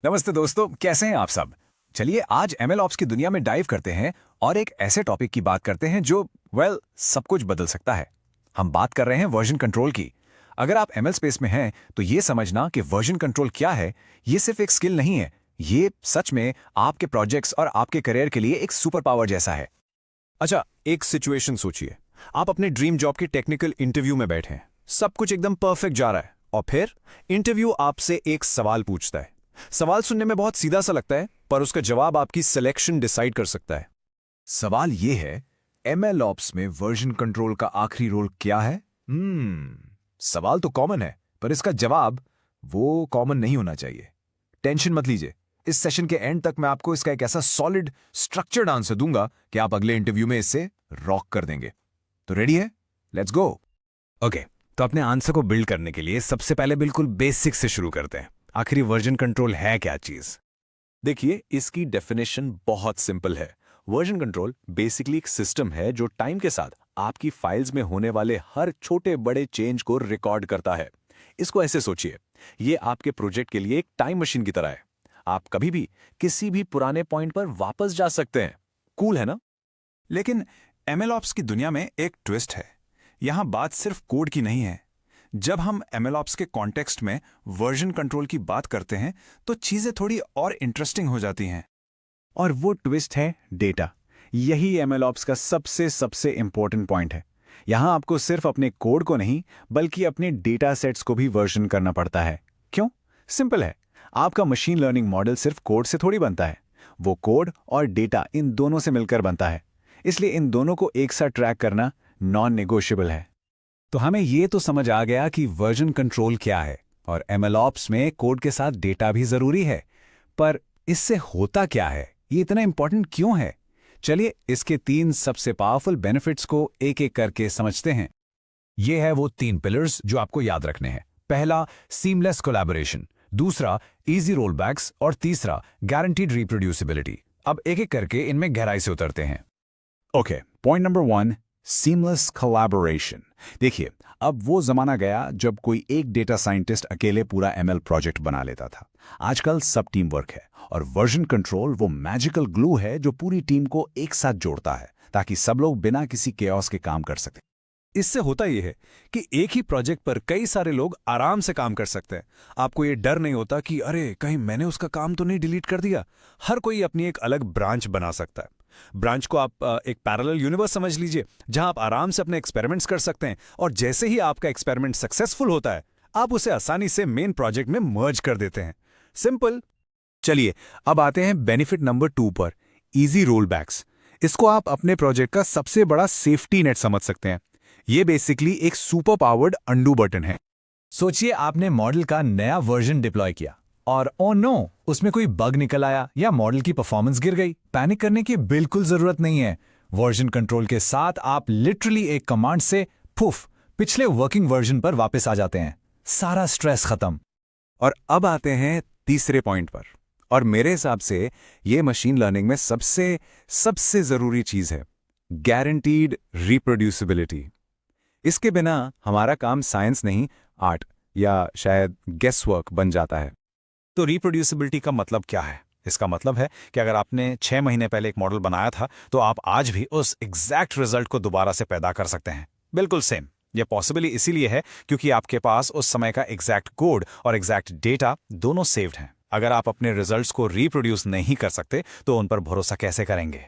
नमस्ते दोस्तों, कैसे हैं आप सब। चलिए आज एमएल ऑप्स की दुनिया में डाइव करते हैं और एक ऐसे टॉपिक की बात करते हैं जो सब कुछ बदल सकता है। हम बात कर रहे हैं वर्जन कंट्रोल की। अगर आप एमएल स्पेस में हैं तो ये समझना कि वर्जन कंट्रोल क्या है, ये सिर्फ एक स्किल नहीं है, ये सच में आपके प्रोजेक्ट्स और आपके करियर के लिए एक सुपर पावर जैसा है। अच्छा, एक सिचुएशन सोचिए। आप अपने ड्रीम जॉब की टेक्निकल इंटरव्यू में बैठे हैं, सब कुछ एकदम परफेक्ट जा रहा है और फिर इंटरव्यू आपसे एक सवाल पूछता है। सवाल सुनने में बहुत सीधा सा लगता है, पर उसका जवाब आपकी सिलेक्शन डिसाइड कर सकता है। सवाल ये है, एमएल ऑप्स में वर्जन कंट्रोल का आखिरी रोल क्या है? सवाल तो कॉमन है, पर इसका जवाब वो कॉमन नहीं होना चाहिए। टेंशन मत लीजिए, इस सेशन के एंड तक मैं आपको इसका एक ऐसा सॉलिड स्ट्रक्चर्ड आंसर दूंगा कि आप अगले इंटरव्यू में इससे रॉक कर देंगे। तो रेडी है? Let's go. ओके, तो अपने आंसर को बिल्ड करने के लिए सबसे पहले बिल्कुल बेसिक से शुरू करते हैं। आखिरी वर्जन कंट्रोल है क्या चीज? देखिए, इसकी डेफिनेशन बहुत सिंपल है। वर्जन कंट्रोल बेसिकली एक सिस्टम है जो टाइम के साथ आपकी फाइल्स में होने वाले हर छोटे बड़े चेंज को रिकॉर्ड करता है। इसको ऐसे सोचिए, ये आपके प्रोजेक्ट के लिए एक टाइम मशीन की तरह है। आप कभी भी किसी भी पुराने पॉइंट पर वापस जा सकते हैं। कूल है ना? लेकिन एमएलऑप्स की दुनिया में एक ट्विस्ट है। यहां बात सिर्फ कोड की नहीं है। जब हम एमएलऑप्स के कॉन्टेक्स्ट में वर्जन कंट्रोल की बात करते हैं तो चीजें थोड़ी और इंटरेस्टिंग हो जाती हैं। और वो ट्विस्ट है डेटा। यही एमएलऑप्स का सबसे सबसे इंपॉर्टेंट पॉइंट है। यहां आपको सिर्फ अपने कोड को नहीं बल्कि अपने डेटा सेट्स को भी वर्जन करना पड़ता है। क्यों? सिंपल है, आपका मशीन लर्निंग मॉडल सिर्फ कोड से थोड़ी बनता है, वो कोड और डेटा इन दोनों से मिलकर बनता है। इसलिए इन दोनों को एक साथ ट्रैक करना नॉन नेगोशिएबल है। तो हमें ये तो समझ आ गया कि वर्जन कंट्रोल क्या है और एमएलऑप्स में कोड के साथ डेटा भी जरूरी है। पर इससे होता क्या है, ये इतना इंपॉर्टेंट क्यों है? चलिए इसके 3 सबसे पावरफुल बेनिफिट्स को एक एक करके समझते हैं। ये है वो 3 पिलर्स जो आपको याद रखने हैं। पहला, सीमलेस कोलैबोरेशन। दूसरा, इजी रोलबैक्स। और तीसरा, गारंटीड रिप्रोड्यूसिबिलिटी। अब एक एक करके इनमें गहराई से उतरते हैं। Okay, point number 1, seamless collaboration. देखिए, अब वो जमाना गया जब कोई एक डेटा साइंटिस्ट अकेले पूरा एमएल प्रोजेक्ट बना लेता था। आजकल सब टीम वर्क है और वर्जन कंट्रोल वो मैजिकल ग्लू है जो पूरी टीम को एक साथ जोड़ता है ताकि सब लोग बिना किसी केओस के काम कर सकें। इससे होता यह है कि एक ही प्रोजेक्ट पर कई सारे लोग आराम से काम कर सकते हैं। आपको ये डर नहीं होता कि अरे कहीं मैंने उसका काम तो नहीं डिलीट कर दिया। हर कोई अपनी एक अलग ब्रांच बना सकता है। ब्रांच को आप एक पैरेलल यूनिवर्स समझ लीजिए, जहां आप आराम से अपने एक्सपेरिमेंट्स कर सकते हैं और जैसे ही आपका एक्सपेरिमेंट सक्सेसफुल होता है, आप उसे आसानी से मेन प्रोजेक्ट में मर्ज कर देते हैं। सिंपल। चलिए अब आते हैं बेनिफिट नंबर 2 पर, इजी रोलबैक्स। इसको आप अपने प्रोजेक्ट का सबसे बड़ा सेफ्टी नेट समझ सकते हैं। ये बेसिकली एक सुपर पावर्ड अंडू बटन है। सोचिए आपने मॉडल का नया वर्जन डिप्लॉय किया और ओ नो, उसमें कोई बग निकल आया या मॉडल की परफॉर्मेंस गिर गई। पैनिक करने की बिल्कुल जरूरत नहीं है। वर्जन कंट्रोल के साथ आप लिटरली एक कमांड से पिछले वर्किंग वर्जन पर वापस आ जाते हैं। सारा स्ट्रेस खत्म। और अब आते हैं तीसरे पॉइंट पर, और मेरे हिसाब से ये मशीन लर्निंग में सबसे सबसे जरूरी चीज है, गारंटीड रिप्रोड्यूसिबिलिटी। इसके बिना हमारा काम साइंस नहीं, आर्ट या शायद गेस वर्क बन जाता है। तो रिप्रोड्यूसिबिलिटी का मतलब क्या है? इसका मतलब है कि अगर आपने 6 महीने पहले एक मॉडल बनाया था तो आप आज भी उस एग्जैक्ट रिजल्ट को दोबारा से पैदा कर सकते हैं, बिल्कुल सेम। यह पॉसिबल इसीलिए है क्योंकि आपके पास उस समय का एग्जैक्ट कोड और एग्जैक्ट डेटा दोनों सेव्ड हैं। अगर आप अपने रिजल्ट्स को रिप्रोड्यूस नहीं कर सकते तो उन पर भरोसा कैसे करेंगे?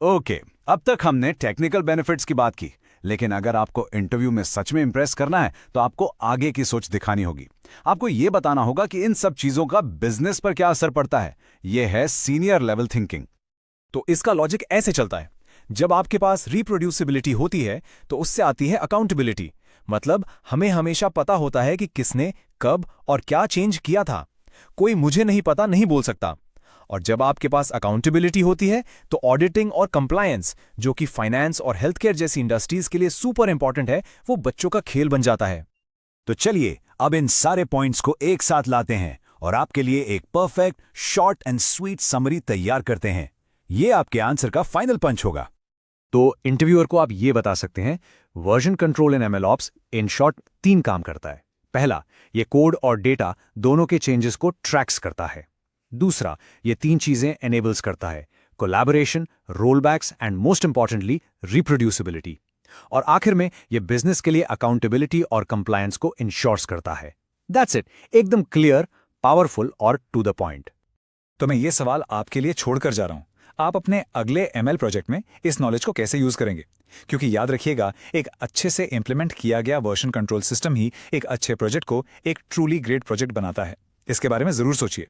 ओके, अब तक हमने टेक्निकल बेनिफिट्स की बात की, लेकिन अगर आपको इंटरव्यू में सच में इंप्रेस करना है तो आपको आगे की सोच दिखानी होगी। आपको यह बताना होगा कि इन सब चीजों का बिजनेस पर क्या असर पड़ता है। यह है सीनियर लेवल थिंकिंग। तो इसका लॉजिक ऐसे चलता है, जब आपके पास रिप्रोड्यूसिबिलिटी होती है तो उससे आती है अकाउंटेबिलिटी। मतलब हमें हमेशा पता होता है कि किसने कब और क्या चेंज किया था। कोई मुझे नहीं पता नहीं बोल सकता। और जब आपके पास अकाउंटेबिलिटी होती है तो ऑडिटिंग और कंप्लायंस, जो कि फाइनेंस और हेल्थ केयर जैसी इंडस्ट्रीज के लिए सुपर इंपॉर्टेंट है, वो बच्चों का खेल बन जाता है। तो चलिए अब इन सारे पॉइंट्स को एक साथ लाते हैं और आपके लिए एक perfect short and sweet summary तैयार करते हैं। ये आपके आंसर का फाइनल पंच होगा। तो इंटरव्यूअर को आप ये बता सकते हैं, version control in MLOps in short 3 काम करता है। पहला, ये कोड और डेटा दोनों के चेंजेस को ट्रैक्स करता है। दूसरा, ये 3 चीजें enables करता है: collaboration, rollbacks and most importantly reproducibility. और आखिर में ये बिजनेस के लिए अकाउंटेबिलिटी और कंप्लायंस को इंश्योर्स करता है। दैट्स इट, एकदम क्लियर, पावरफुल और टू द पॉइंट। तो मैं ये सवाल आपके लिए छोड़कर जा रहा हूं, आप अपने अगले ML प्रोजेक्ट में इस नॉलेज को कैसे यूज करेंगे? क्योंकि याद रखिएगा, एक अच्छे से इंप्लीमेंट किया गया वर्जन कंट्रोल सिस्टम ही एक अच्छे प्रोजेक्ट को एक ट्रूली ग्रेट प्रोजेक्ट बनाता है। इसके बारे में जरूर सोचिए।